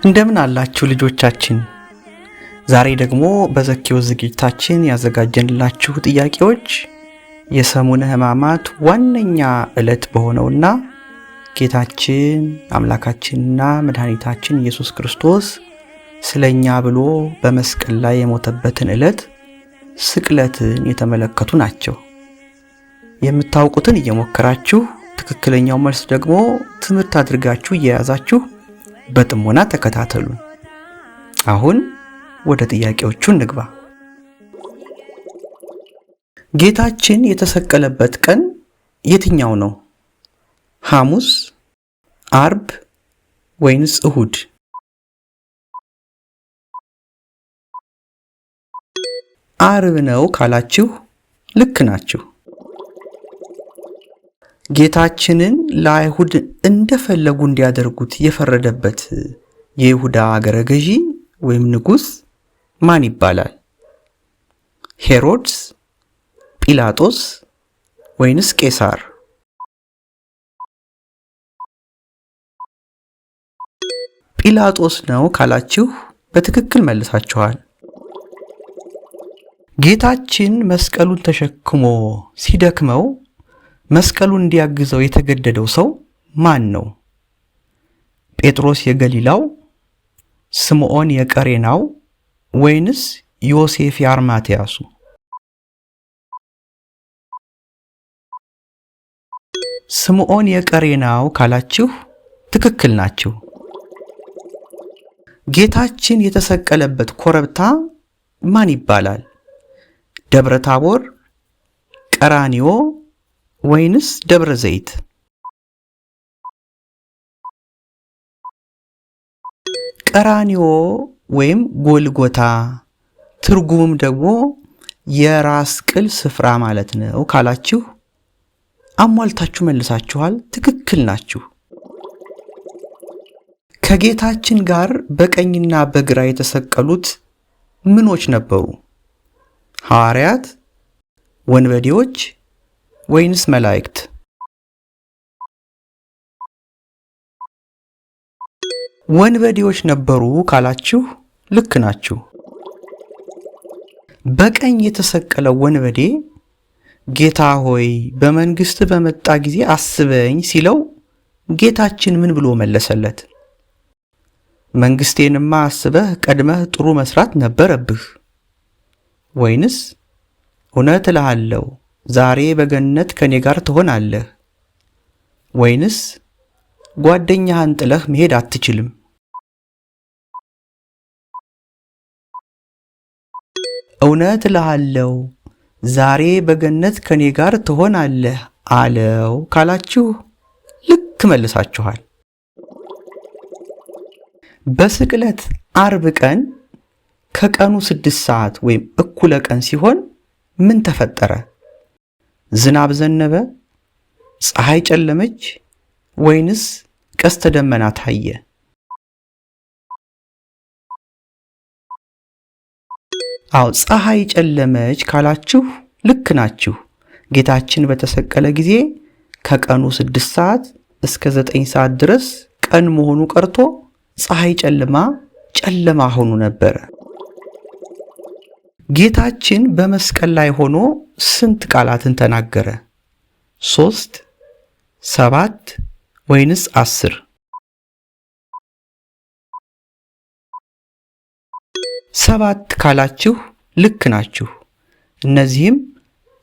እንደምን አላችሁ ልጆቻችን? ዛሬ ደግሞ በዘኪዎስ ዝግጅታችን ያዘጋጀንላችሁ ጥያቄዎች የሰሙነ ሕማማት ዋነኛ ዕለት በሆነውና ጌታችን አምላካችንና መድኃኒታችን ኢየሱስ ክርስቶስ ስለኛ ብሎ በመስቀል ላይ የሞተበትን ዕለት ስቅለትን የተመለከቱ ናቸው። የምታውቁትን እየሞከራችሁ ትክክለኛው መልስ ደግሞ ትምህርት አድርጋችሁ እየያዛችሁ በጥሞና ተከታተሉን። አሁን ወደ ጥያቄዎቹ እንግባ። ጌታችን የተሰቀለበት ቀን የትኛው ነው? ሐሙስ፣ አርብ ወይንስ እሁድ? አርብ ነው ካላችሁ ልክ ናችሁ። ጌታችንን ለአይሁድ እንደፈለጉ እንዲያደርጉት የፈረደበት የይሁዳ አገረ ገዢ ወይም ንጉሥ ማን ይባላል? ሄሮድስ፣ ጲላጦስ ወይንስ ቄሳር? ጲላጦስ ነው ካላችሁ በትክክል መልሳችኋል። ጌታችን መስቀሉን ተሸክሞ ሲደክመው መስቀሉን እንዲያግዘው የተገደደው ሰው ማን ነው? ጴጥሮስ የገሊላው፣ ስምዖን የቀሬናው ወይንስ ዮሴፍ የአርማትያሱ? ስምዖን የቀሬናው ካላችሁ ትክክል ናችሁ። ጌታችን የተሰቀለበት ኮረብታ ማን ይባላል? ደብረ ታቦር፣ ቀራኒዮ ወይንስ ደብረ ዘይት? ቀራኒዮ ወይም ጎልጎታ ትርጉሙም ደግሞ የራስ ቅል ስፍራ ማለት ነው ካላችሁ አሟልታችሁ መልሳችኋል። ትክክል ናችሁ። ከጌታችን ጋር በቀኝና በግራ የተሰቀሉት ምኖች ነበሩ? ሐዋርያት፣ ወንበዴዎች ወይንስ መላእክት? ወንበዴዎች ነበሩ ካላችሁ ልክ ናችሁ። በቀኝ የተሰቀለው ወንበዴ ጌታ ሆይ በመንግስት በመጣ ጊዜ አስበኝ ሲለው ጌታችን ምን ብሎ መለሰለት? መንግስቴንማ አስበህ ቀድመህ ጥሩ መስራት ነበረብህ። ወይንስ እውነት እልሃለሁ ዛሬ በገነት ከኔ ጋር ትሆናለህ? ወይንስ ጓደኛህን ጥለህ መሄድ አትችልም? እውነት እልሃለሁ ዛሬ በገነት ከኔ ጋር ትሆናለህ አለው ካላችሁ ልክ መልሳችኋል። በስቅለት አርብ ቀን ከቀኑ 6 ሰዓት ወይም እኩለ ቀን ሲሆን ምን ተፈጠረ? ዝናብ ዘነበ? ፀሐይ ጨለመች? ወይንስ ቀስተ ደመና ታየ? አዎ ፀሐይ ጨለመች ካላችሁ ልክ ናችሁ። ጌታችን በተሰቀለ ጊዜ ከቀኑ 6 ሰዓት እስከ 9 ሰዓት ድረስ ቀን መሆኑ ቀርቶ ፀሐይ ጨለማ ሆኖ ነበረ። ጌታችን በመስቀል ላይ ሆኖ ስንት ቃላትን ተናገረ? 3፣ 7 ወይንስ 10? 7 ካላችሁ ልክ ናችሁ። እነዚህም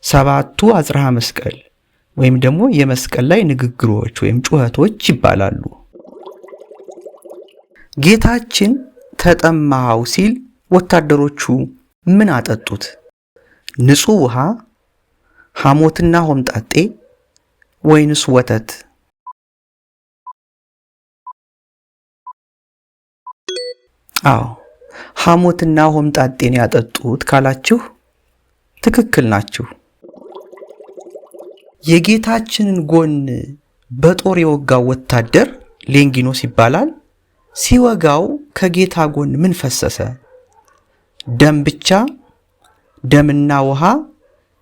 7ቱ አጽርሐ መስቀል ወይም ደግሞ የመስቀል ላይ ንግግሮች ወይም ጩኸቶች ይባላሉ። ጌታችን ተጠማው ሲል ወታደሮቹ ምን አጠጡት? ንጹህ ውሃ፣ ሐሞትና ሆምጣጤ ወይንስ ወተት? አዎ ሐሞትና ሆምጣጤን ያጠጡት ካላችሁ ትክክል ናችሁ። የጌታችንን ጎን በጦር የወጋው ወታደር ሌንጊኖስ ይባላል። ሲወጋው ከጌታ ጎን ምን ፈሰሰ? ደም ብቻ፣ ደምና ውሃ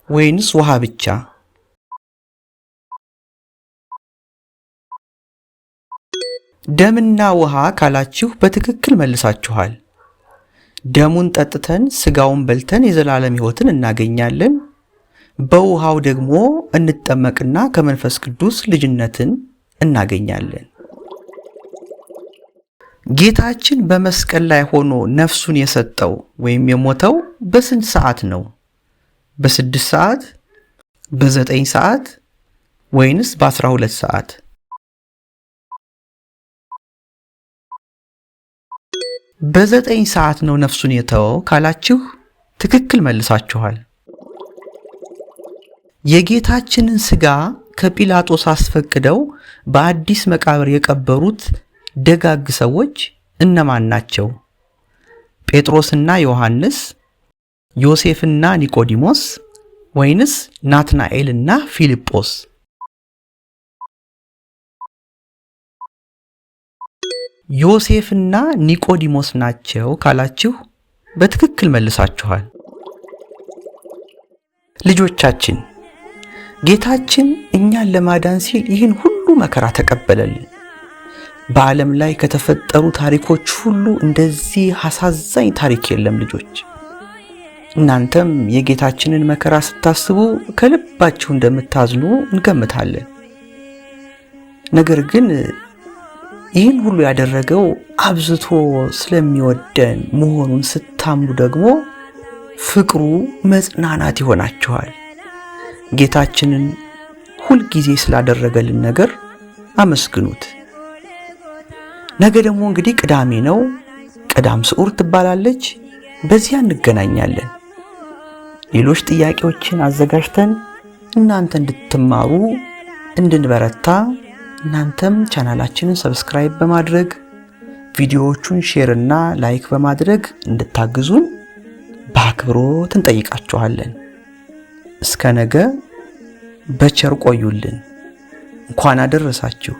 ወይንስ ውሃ ብቻ? ደምና ውሃ ካላችሁ በትክክል መልሳችኋል። ደሙን ጠጥተን ስጋውን በልተን የዘላለም ሕይወትን እናገኛለን። በውሃው ደግሞ እንጠመቅና ከመንፈስ ቅዱስ ልጅነትን እናገኛለን። ጌታችን በመስቀል ላይ ሆኖ ነፍሱን የሰጠው ወይም የሞተው በስንት ሰዓት ነው? በ6 ሰዓት፣ በ9 ሰዓት ወይንስ በ12 ሰዓት? በ9 ሰዓት ነው ነፍሱን የተወው ካላችሁ ትክክል መልሳችኋል። የጌታችንን ሥጋ ከጲላጦስ አስፈቅደው በአዲስ መቃብር የቀበሩት ደጋግ ሰዎች እነማን ናቸው? ጴጥሮስና ዮሐንስ፣ ዮሴፍና ኒቆዲሞስ ወይንስ ናትናኤልና ፊልጶስ? ዮሴፍና ኒቆዲሞስ ናቸው ካላችሁ በትክክል መልሳችኋል። ልጆቻችን ጌታችን እኛን ለማዳን ሲል ይህን ሁሉ መከራ ተቀበለልን። በዓለም ላይ ከተፈጠሩ ታሪኮች ሁሉ እንደዚህ አሳዛኝ ታሪክ የለም። ልጆች እናንተም የጌታችንን መከራ ስታስቡ ከልባችሁ እንደምታዝኑ እንገምታለን። ነገር ግን ይህን ሁሉ ያደረገው አብዝቶ ስለሚወደን መሆኑን ስታምኑ ደግሞ ፍቅሩ መጽናናት ይሆናችኋል። ጌታችንን ሁልጊዜ ስላደረገልን ነገር አመስግኑት። ነገ ደግሞ እንግዲህ ቅዳሜ ነው። ቅዳም ስዑር ትባላለች። በዚያ እንገናኛለን። ሌሎች ጥያቄዎችን አዘጋጅተን እናንተ እንድትማሩ እንድንበረታ እናንተም ቻናላችንን ሰብስክራይብ በማድረግ ቪዲዮዎቹን ሼር እና ላይክ በማድረግ እንድታግዙን በአክብሮት እንጠይቃችኋለን። እስከ ነገ በቸር ቆዩልን። እንኳን አደረሳችሁ።